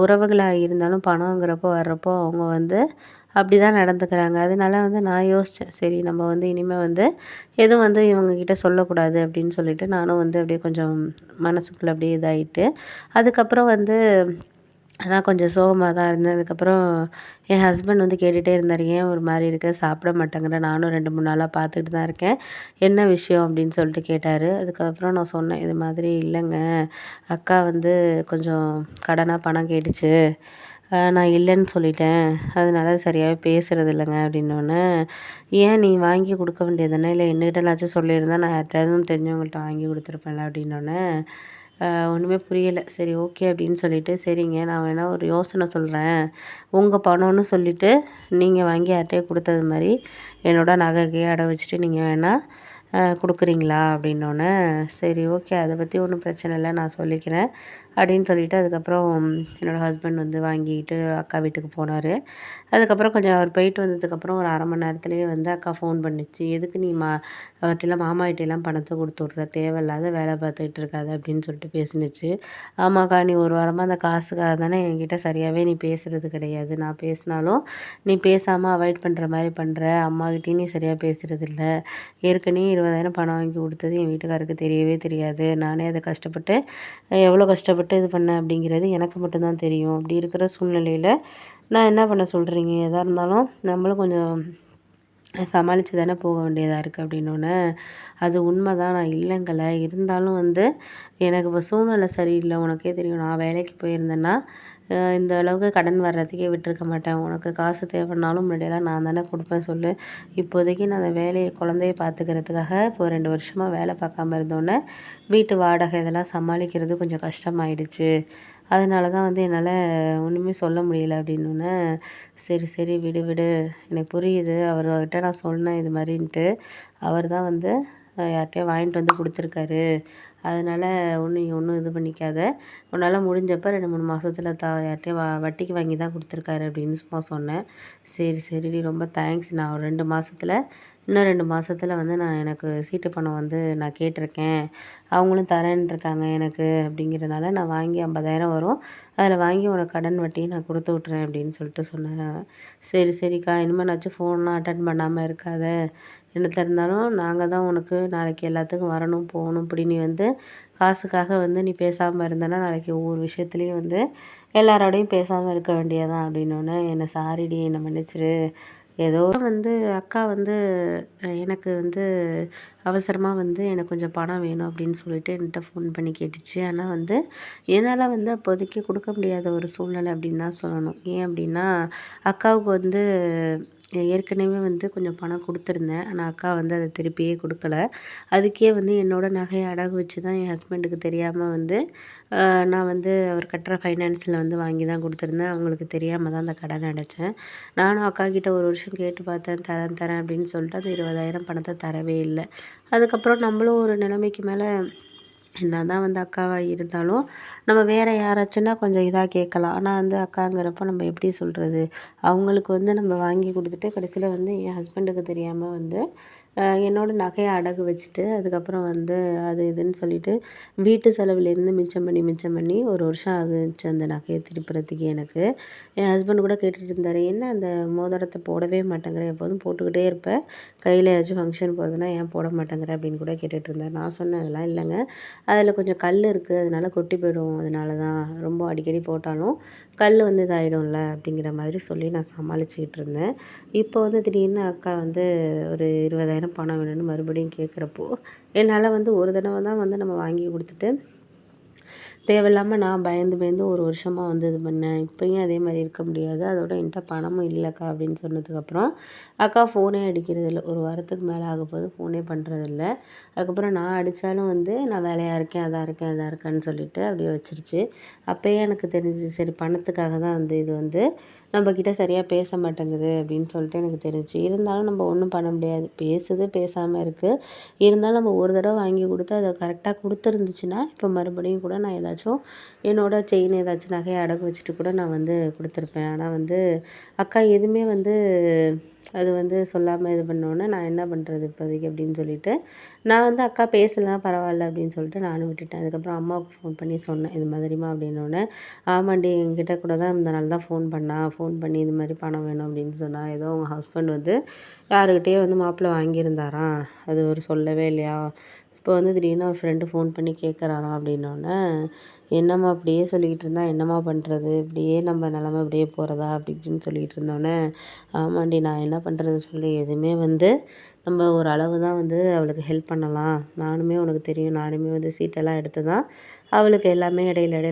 உறவுகளா இருந்தாலும் பணங்கிறப்போ வர்றப்போ அவங்க வந்து அப்படிதான் நடந்துக்கிறாங்க. அதனால வந்து நான் யோசிச்சேன். சரி நம்ம வந்து இனிமே வந்து எதுவும் வந்து இவங்ககிட்ட சொல்லக்கூடாது அப்படின்னு சொல்லிட்டு நானும் வந்து அப்படியே கொஞ்சம் மனசுக்குள்ள அப்படியே இதாயிட்டு, அதுக்கப்புறம் வந்து நான் கொஞ்சம் சோகமா தான் இருந்தேன். அதுக்கப்புறம் என் ஹஸ்பண்ட் வந்து கேட்டுட்டே இருந்தாரு, "ஏன் ஒரு மாரி இருக்க? சாப்பிட மாட்டேங்கிற? நானும் 2, 3 நாளா பார்த்துட்டு தான் இருக்கேன். என்ன விஷயம்?" அப்படின்னு சொல்லிட்டு கேட்டாரு. அதுக்கப்புறம் நான் சொன்னேன், "இது மாதிரி இல்லைங்க, அக்கா வந்து கொஞ்சம் கடனா பணம் கேட்டுச்சு. நான் இல்லைன்னு சொல்லிட்டேன். அதனால சரியாவே பேசுறது இல்லைங்க." அப்படின்னோனே, "ஏன் நீ வாங்கி குடுக்க வேண்டியது தானே? இல்ல என்கிட்டனாச்சும் சொல்லியிருந்தா நான் யார்ட்டயாவது தெரிஞ்சவங்கள்ட்ட வாங்கி குடுத்துருப்பேன்ல." அப்படின்னோனே, ஒண்ணுமே புரியல. சரி ஓகே அப்படின்னு சொல்லிட்டு, "சரிங்க நான் வேணா ஒரு யோசனை சொல்றேன். உங்க பணம்னு சொல்லிட்டு நீங்க வாங்கி யார்ட்டயோ குடுத்தது மாரி என்னோட நகை கிகைய அடகு வச்சுட்டு நீங்க வேணா குடுக்குறீங்களா?" அப்படின்னோனே, "சரி ஓகே அத பத்தி ஒண்ணும் பிரச்சனை இல்ல. நான் சொல்லிக்கிறேன்." அப்படின்னு சொல்லிட்டு அதுக்கப்புறம் என்னோட ஹஸ்பண்ட் வந்து வாங்கிட்டு அக்கா வீட்டுக்கு போனாரு. அதுக்கப்புறம் கொஞ்சம் அவர் போயிட்டு வந்ததுக்கப்புறம் ஒரு 1/2 மணி நேரத்திலேயே வந்து அக்கா ஃபோன் பண்ணுச்சு. "எதுக்கு நீ அவர்ட்டலாம் மாமாகிட்டலாம் பணத்த குடுத்து விட்ற? தேவையில்லாத வேல பார்த்துக்கிட்டு இருக்காத." அப்படின்னு சொல்லிட்டு பேசினுச்சு. "ஆமாக்கா, நீ ஒரு வாரமா அந்த காசுக்காக தானே என்கிட்ட சரியாவே நீ பேசுறது கிடையாது. நான் பேசினாலும் நீ பேசாம அவாய்ட் பண்ற மாரி பண்ற. அம்மாகிட்டயும் நீ சரியா பேசுறதில்ல. ஏற்கனவே 20,000 பணம் வாங்கி குடுத்தது என் வீட்டுக்காரருக்கு தெரியவே தெரியாது. நானே அத கஷ்டப்பட்டு எவ்வளோ கஷ்டப்பட்டு இது பண்ணேன் அப்படிங்கிறது எனக்கு மட்டும் தான் தெரியும். அப்படி இருக்கிற சூழ்நிலையில நான் என்ன பண்ண சொல்றீங்க? எதா இருந்தாலும் நம்மளும் கொஞ்சம் சமாளிச்சு தானே போக வேண்டியதா இருக்கு." அப்படின்னோனே, "அது உண்மதான். நான் இல்லங்கல. இருந்தாலும் வந்து எனக்கு இப்போ சூழ்நிலை சரியில்ல. உனக்கே தெரியும். நான் வேலைக்கு போயிருந்தேன்னா, இந்த அளவுக்கு கடன் வர்றதுக்கே விட்டுருக்க மாட்டேன். உனக்கு காசு தேவைன்னாலும் முன்னாடியெல்லாம் நான் தானே குடுப்பேன் சொல்லு. இப்போதைக்கு நான் அந்த வேலைய குழந்தைய பார்த்துக்கிறதுக்காக இப்போ 2 வருஷமா வேலை பார்க்காம இருந்தோனே, வீட்டு வாடகை இதெல்லாம் சமாளிக்கிறது கொஞ்சம் கஷ்டமாயிடுச்சு. அதனால தான் வந்து என்னால ஒண்ணுமே சொல்ல முடியல." அப்படின்னோனே, "சரி, சரி விடு, விடு. எனக்கு புரியுது. அவர்கிட்ட நான் சொன்னேன் இது மாரின்ட்டு. அவர் தான் வந்து யார்ட்டயோ வாங்கிட்டு வந்து குடுத்துருக்காரு. அதனால நீ ஒண்ணும் இது பண்ணிக்காத. உன்னால முடிஞ்சப்ப 2, 3 மாசத்துல யார்ட்டயோ வட்டிக்கு வாங்கி தான் குடுத்துருக்காரு." அப்படின்னு சும்மா சொன்னேன். "சரி, சரிடி ரொம்ப தேங்க்ஸ். நான் ஒரு 2 மாசத்துல இன்னும் 2 மாசத்துல வந்து நான் எனக்கு சீட்டு பணம் வந்து நான் கேட்டிருக்கேன். அவங்களும் தரேன்ட்டு இருக்காங்க எனக்கு. அப்படிங்கிறனால நான் வாங்கி 50,000 வரும். அதில வாங்கி உனக்கு கடன் வட்டியும் நான் குடுத்து விட்டுறேன்." அப்படின்னு சொல்லிட்டு சொன்னாங்க. "சரி, சரிக்கா. இனிமேனாச்சும் ஃபோன்லாம் அட்டெண்ட் பண்ணாம இருக்காத. என்னத்த இருந்தாலும் நாங்க தான் உனக்கு நாளைக்கு எல்லாத்துக்கும் வரணும், போகணும். இப்படி நீ வந்து காசுக்காக வந்து நீ பேசாம இருந்தன்னா, நாளைக்கு ஒவ்வொரு விஷயத்துலயும் வந்து எல்லாரோடையும் பேசாம இருக்க வேண்டியது தான்." அப்படின்னோனே, "என்ன சாரிடி, என்ன மன்னிச்சிரு. ஏதோ வந்து அக்கா வந்து எனக்கு வந்து அவசரமா வந்து எனக்கு கொஞ்சம் பணம் வேணும் அப்படின்னு சொல்லிட்டு என்கிட்ட ஃபோன் பண்ணி கேட்டுச்சு. ஆனா வந்து என்னால வந்து அப்போதைக்கு குடுக்க முடியாத ஒரு சூழ்நிலை அப்படின்னு தான் சொல்லணும். ஏன் அப்படின்னா, அக்காவுக்கு வந்து ஏற்கனவே வந்து கொஞ்சம் பணம் குடுத்துருந்தேன். ஆனா அக்கா வந்து அத திருப்பியே குடுக்கல. அதுக்கே வந்து என்னோட நகைய அடகு வச்சு தான் என் ஹஸ்பண்டுக்கு தெரியாம வந்து நான் வந்து அவர் கட்டுற ஃபைனான்ஸில வந்து வாங்கி தான் குடுத்துருந்தேன். அவங்களுக்கு தெரியாம தான் அந்த கடன அடைச்சேன். நானும் அக்காகிட்ட ஒரு வருஷம் கேட்டு பார்த்தேன். தரேன், தரேன் அப்படின்னு சொல்லிட்டு அந்த 20,000 பணத்த தரவே இல்ல. அதுக்கப்புறம் நம்மளும் ஒரு நிலைமைக்கு மேல என்னதான் வந்து அக்காவா இருந்தாலும், நம்ம வேற யாராச்சுன்னா கொஞ்சம் இதா கேட்கலாம். ஆனா வந்து அக்காங்கிறப்ப நம்ம எப்படி சொல்றது? அவங்களுக்கு வந்து நம்ம வாங்கி குடுத்துட்டு கடைசியில வந்து என் ஹஸ்பண்டுக்கு தெரியாம வந்து என்னோட நகைய அடகு வச்சுட்டு, அதுக்கப்புறம் வந்து அது இதுன்னு சொல்லிட்டு வீட்டு செலவுலேருந்து மிச்சம் பண்ணி, மிச்சம் பண்ணி 1 வருஷம் ஆகுச்சு அந்த நகைய திருப்புறதுக்கு எனக்கு. என் ஹஸ்பண்ட் கூட கேட்டுட்டு இருந்தாரு, "என்ன அந்த மோதிரத்த போடவே மாட்டேங்கிற? எப்போதும் போட்டுக்கிட்டே இருப்ப. கையில ஏதாச்சும் ஃபங்க்ஷன் போகுதுன்னா ஏன் போட மாட்டேங்கிற?" அப்படின்னு கூட கேட்டுட்டு இருந்தாரு. நான் சொன்னேன், "அதெல்லாம் இல்லங்க. அதில கொஞ்சம் கல் இருக்கு. அதனால கொட்டி போயிடும். அதனால தான். ரொம்ப அடிக்கடி போட்டாலும் கல் வந்து இதாயிடும்ல." அப்படிங்கிற மாதிரி சொல்லி நான் சமாளிச்சுக்கிட்டு இருந்தேன். இப்போ வந்து திடீர்னு அக்கா வந்து ஒரு 20,000 பணம் வேணும்னு மறுபடியும் கேட்குறப்போ, என்னால வந்து ஒரு தடவ தான் வந்து நம்ம வாங்கி குடுத்துட்டு தேவையில்லாம நான் பயந்து பயந்து ஒரு வருஷமா வந்து இது பண்ணேன். இப்பயும் அதே மாரி இருக்க முடியாது. அதோட என்ட்ட பணமும் இல்லக்கா அப்படின்னு சொன்னதுக்கப்புறம், அக்கா ஃபோனே அடிக்கிறதில்ல. 1 வாரத்துக்கு மேல ஆகப்போது ஃபோனே பண்றதில்ல. அதுக்கப்புறம் நான் அடிச்சாலும் வந்து நான் வேலையா இருக்கேன், அதா இருக்கேன், இதா இருக்கேன்னு சொல்லிட்டு அப்படியே வச்சுருச்சு. அப்பயே எனக்கு தெரிஞ்சுது சரி பணத்துக்காக தான் வந்து இது வந்து நம்மகிட்ட சரியா பேச மாட்டேங்குது அப்படின்னு சொல்லிட்டு எனக்கு தெரிஞ்சுச்சு. இருந்தாலும் நம்ம ஒண்ணும் பண்ண முடியாது. பேசுது, பேசாம இருக்கு. இருந்தாலும் நம்ம ஒரு தடவ வாங்கி குடுத்து அத கரெக்ட்டா குடுத்துருந்துச்சுன்னா, இப்ப மறுபடியும் கூட நான் ஏதாச்சும் ஏதாச்சும் என்னோட செயின் ஏதாச்சும் நகைய அடகு வச்சுட்டு கூட நான் வந்து குடுத்துருப்பேன். ஆனா வந்து அக்கா எதுவுமே வந்து அது வந்து சொல்லாம இது பண்ணோனே, நான் என்ன பண்ணுறது இப்போதைக்கு அப்படின்னு சொல்லிட்டு, நான் வந்து அக்கா பேசலனா பரவாயில்ல அப்படின்னு சொல்லிட்டு நானும் விட்டுட்டேன். அதுக்கப்புறம் அம்மாவுக்கு ஃபோன் பண்ணி சொன்னேன். இது மாதிரிம்மா அப்படின்னோனே, ஆமாண்டி என்கிட்ட கூட தான் இந்த நாள் தான் ஃபோன் பண்ணா. ஃபோன் பண்ணி இது மாரி பணம் வேணும் அப்படின்னு சொன்னா. ஏதோ அவங்க ஹஸ்பண்ட் வந்து யாருக்கிட்டயோ வந்து மாப்பிள வாங்கியிருந்தாராம். அது அவரு சொல்லவே இல்லையா? இப்போ வந்து திடீர்னு அவர் ஃப்ரெண்டு ஃபோன் பண்ணி கேட்குறாராம் அப்படின்னோனே, என்னம்மா இப்படியே சொல்லிக்கிட்டு இருந்தா என்னம்மா பண்ணுறது? இப்படியே நம்ம நிலமை இப்படியே போறதா? அப்படி இப்படின்னு சொல்லிக்கிட்டு இருந்தோனே, ஆமாண்டி நான் என்ன பண்ணுறது சொல்லு? எதுவுமே வந்து நம்ம ஒரு அளவு தான் வந்து அவளுக்கு ஹெல்ப் பண்ணலாம். நானுமே உனக்கு தெரியும். நானுமே வந்து சீட்டெல்லாம் எடுத்து தான் அவளுக்கு எல்லாமே இடையில இடையில